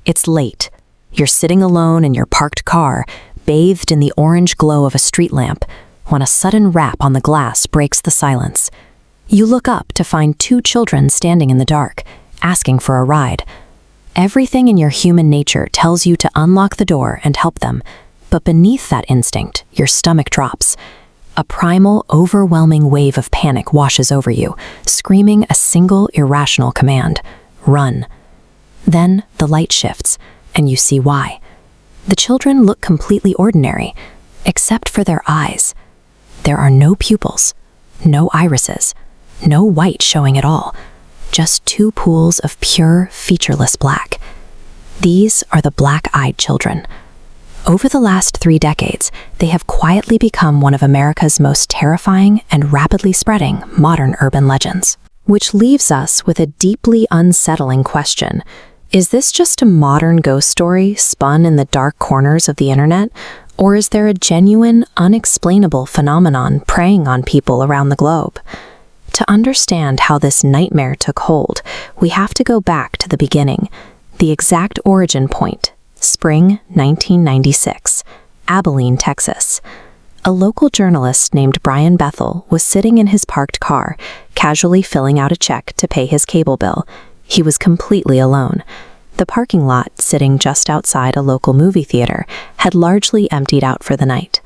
It's late. You're sitting alone in your parked car, bathed in the orange glow of a street lamp, when a sudden rap on the glass breaks the silence. You look up to find two children standing in the dark, asking for a ride. Everything in your human nature tells you to unlock the door and help them, but beneath that instinct, your stomach drops. A primal, overwhelming wave of panic washes over you, screaming a single irrational command: run. Then the light shifts, and you see why. The children look completely ordinary, except for their eyes. There are no pupils, no irises, no white showing at all, just two pools of pure, featureless black. These are the black-eyed children. Over the last 3 decades, they have quietly become one of America's most terrifying and rapidly spreading modern urban legends. Which leaves us with a deeply unsettling question. Is this just a modern ghost story spun in the dark corners of the internet? Or is there a genuine, unexplainable phenomenon preying on people around the globe? To understand how this nightmare took hold, we have to go back to the beginning, the exact origin point. Spring 1996, Abilene, Texas. A local journalist named Brian Bethel was sitting in his parked car, casually filling out a check to pay his cable bill. He was completely alone. The parking lot, sitting just outside a local movie theater, had largely emptied out for the night.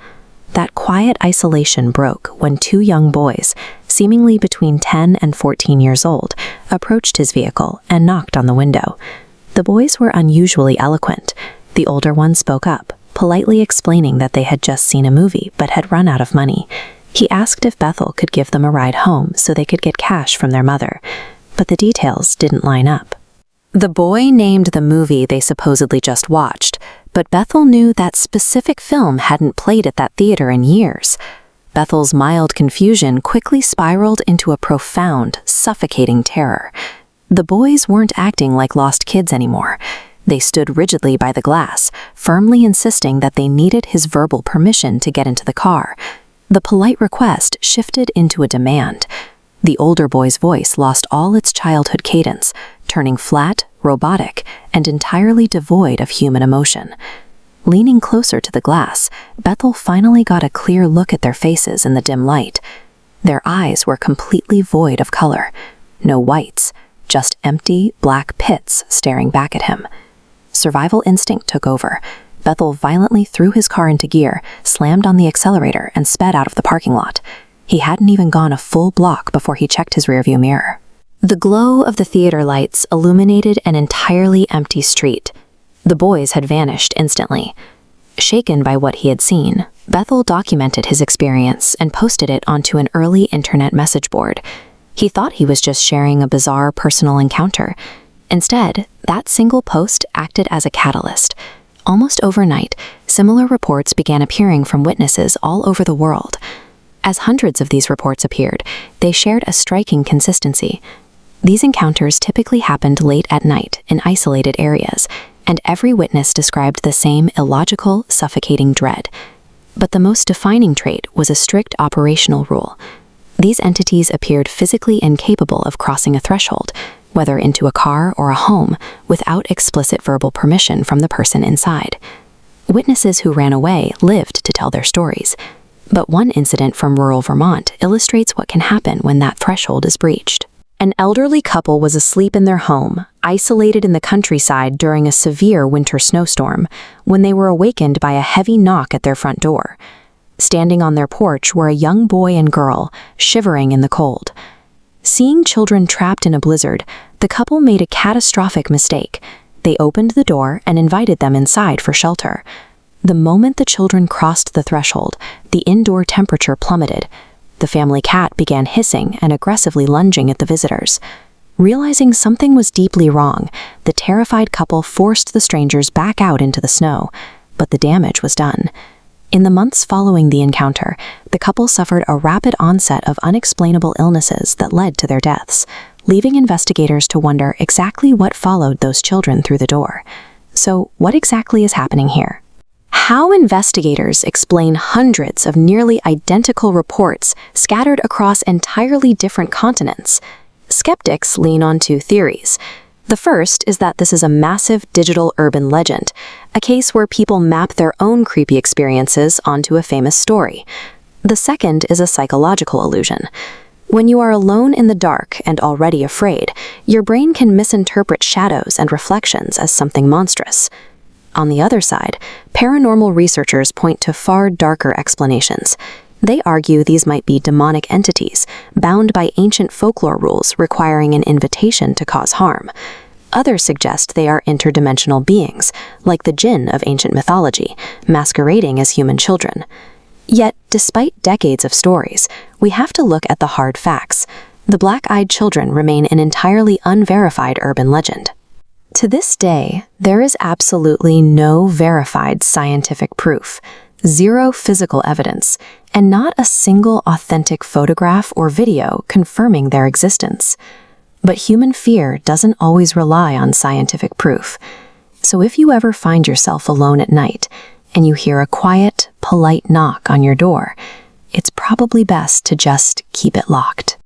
That quiet isolation broke when 2 young boys, seemingly between 10 and 14 years old, approached his vehicle and knocked on the window. The boys were unusually eloquent. The older one spoke up, politely explaining that they had just seen a movie but had run out of money. He asked if Bethel could give them a ride home so they could get cash from their mother, but the details didn't line up. The boy named the movie they supposedly just watched, but Bethel knew that specific film hadn't played at that theater in years. Bethel's mild confusion quickly spiraled into a profound, suffocating terror. The boys weren't acting like lost kids anymore. They stood rigidly by the glass, firmly insisting that they needed his verbal permission to get into the car. The polite request shifted into a demand. The older boy's voice lost all its childhood cadence, turning flat, robotic, and entirely devoid of human emotion. Leaning closer to the glass, Bethel finally got a clear look at their faces in the dim light. Their eyes were completely void of color. No whites, just empty, black pits staring back at him. Survival instinct took over. Bethel violently threw his car into gear, slammed on the accelerator, and sped out of the parking lot. He hadn't even gone a full block before he checked his rearview mirror. The glow of the theater lights illuminated an entirely empty street. The boys had vanished instantly. Shaken by what he had seen, Bethel documented his experience and posted it onto an early internet message board. He thought he was just sharing a bizarre personal encounter. Instead, that single post acted as a catalyst. Almost overnight, similar reports began appearing from witnesses all over the world. As hundreds of these reports appeared, they shared a striking consistency. These encounters typically happened late at night in isolated areas, and every witness described the same illogical, suffocating dread. But the most defining trait was a strict operational rule. These entities appeared physically incapable of crossing a threshold, whether into a car or a home, without explicit verbal permission from the person inside. Witnesses who ran away lived to tell their stories. But one incident from rural Vermont illustrates what can happen when that threshold is breached. An elderly couple was asleep in their home, isolated in the countryside during a severe winter snowstorm, when they were awakened by a heavy knock at their front door. Standing on their porch were a young boy and girl, shivering in the cold. Seeing children trapped in a blizzard, the couple made a catastrophic mistake. They opened the door and invited them inside for shelter. The moment the children crossed the threshold, the indoor temperature plummeted. The family cat began hissing and aggressively lunging at the visitors. Realizing something was deeply wrong, the terrified couple forced the strangers back out into the snow, but the damage was done. In the months following the encounter, the couple suffered a rapid onset of unexplainable illnesses that led to their deaths, leaving investigators to wonder exactly what followed those children through the door. So, what exactly is happening here? How investigators explain hundreds of nearly identical reports scattered across entirely different continents? Skeptics lean on 2 theories. The first is that this is a massive digital urban legend, a case where people map their own creepy experiences onto a famous story. The second is a psychological illusion. When you are alone in the dark and already afraid, your brain can misinterpret shadows and reflections as something monstrous. On the other side, paranormal researchers point to far darker explanations. They argue these might be demonic entities, bound by ancient folklore rules requiring an invitation to cause harm. Others suggest they are interdimensional beings, like the jinn of ancient mythology, masquerading as human children. Yet, despite decades of stories, we have to look at the hard facts. The black-eyed children remain an entirely unverified urban legend. To this day, there is absolutely no verified scientific proof, zero physical evidence, and not a single authentic photograph or video confirming their existence. But human fear doesn't always rely on scientific proof. So if you ever find yourself alone at night and you hear a quiet, polite knock on your door, it's probably best to just keep it locked.